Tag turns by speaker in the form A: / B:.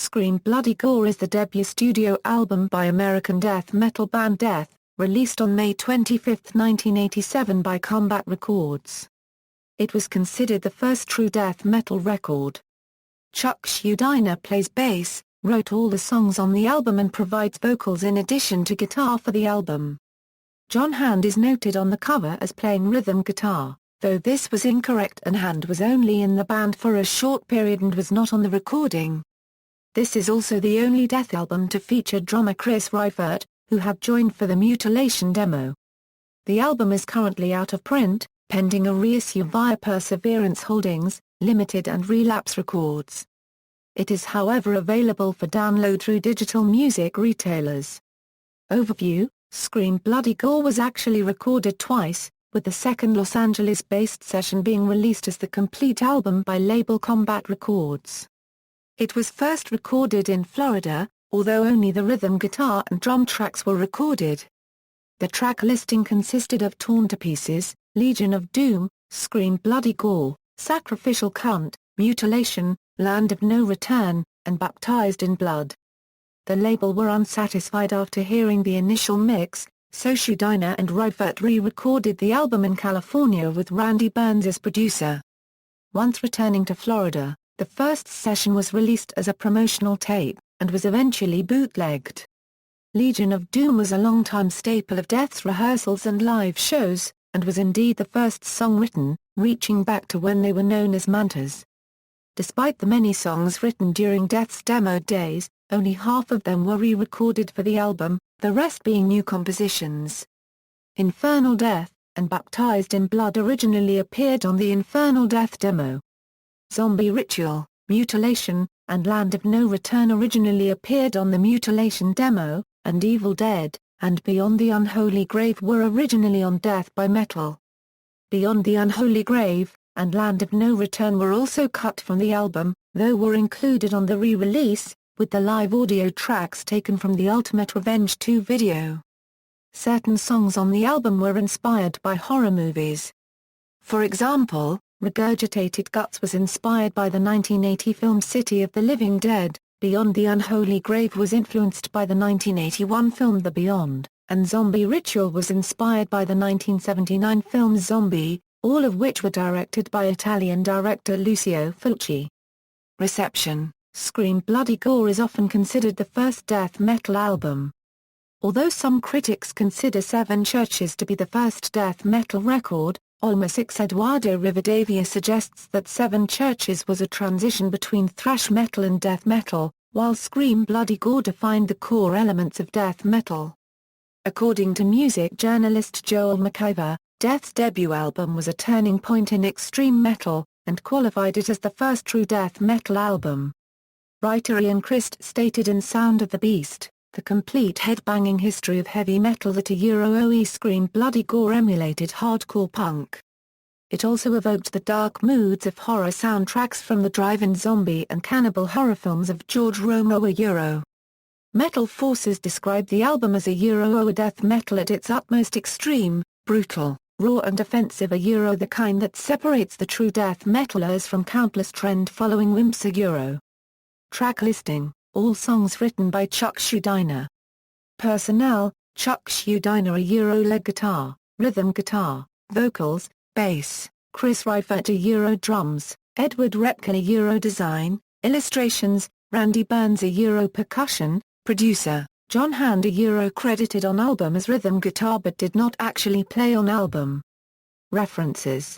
A: Scream Bloody Gore is the debut studio album by American death metal band Death, released on May 25, 1987 by Combat Records. It was considered the first true death metal record. Chuck Schuldiner plays bass, wrote all the songs on the album and provides vocals in addition to guitar for the album. John Hand is noted on the cover as playing rhythm guitar, though this was incorrect and Hand was only in the band for a short period and was not on the recording. This is also the only Death album to feature drummer Chris Reifert, who had joined for the Mutilation demo. The album is currently out of print, pending a reissue via Perseverance Holdings, Limited and Relapse Records. It is however available for download through digital music retailers. Overview: Scream Bloody Gore was actually recorded twice, with the second Los Angeles-based session being released as the complete album by label Combat Records. It was first recorded in Florida, although only the rhythm guitar and drum tracks were recorded. The track listing consisted of Torn to Pieces, Legion of Doom, Scream Bloody Gore, Sacrificial Cunt, Mutilation, Land of No Return, and Baptized in Blood. The label were unsatisfied after hearing the initial mix, so Schuldiner and Reifert re-recorded the album in California with Randy Burns as producer. Once returning to Florida, the first session was released as a promotional tape, and was eventually bootlegged. Legion of Doom was a longtime staple of Death's rehearsals and live shows, and was indeed the first song written, reaching back to when they were known as Mantas. Despite the many songs written during Death's demo days, only half of them were re-recorded for the album, the rest being new compositions. Infernal Death and Baptized in Blood originally appeared on the Infernal Death demo. Zombie Ritual, Mutilation, and Land of No Return originally appeared on the Mutilation demo, and Evil Dead and Beyond the Unholy Grave were originally on Death by Metal. Beyond the Unholy Grave and Land of No Return were also cut from the album, though were included on the re-release, with the live audio tracks taken from the Ultimate Revenge 2 video. Certain songs on the album were inspired by horror movies. For example, Regurgitated Guts was inspired by the 1980 film City of the Living Dead, Beyond the Unholy Grave was influenced by the 1981 film The Beyond, and Zombie Ritual was inspired by the 1979 film Zombie, all of which were directed by Italian director Lucio Fulci. Reception: Scream Bloody Gore is often considered the first death metal album. Although some critics consider Seven Churches to be the first death metal record, Olma 6 Eduardo Rivadavia suggests that Seven Churches was a transition between thrash metal and death metal, while Scream Bloody Gore defined the core elements of death metal. According to music journalist Joel McIver, Death's debut album was a turning point in extreme metal, and qualified it as the first true death metal album. Writer Ian Christ stated in Sound of the Beast, "The complete headbanging history of heavy metal that OE Scream Bloody Gore emulated hardcore punk. It also evoked the dark moods of horror soundtracks from the drive-in zombie and cannibal horror films of George Romero. Metal Forces described the album as a death metal at its utmost extreme, brutal, raw and offensive, the kind that separates the true death metalers from countless trend-following wimps. Track listing: all songs written by Chuck Schuldiner. Personnel: Chuck Schuldiner lead guitar, rhythm guitar, vocals, bass, Chris Reifert drums, Edward Repka design, illustrations, Randy Burns percussion, producer, John Hand credited on album as rhythm guitar but did not actually play on album. References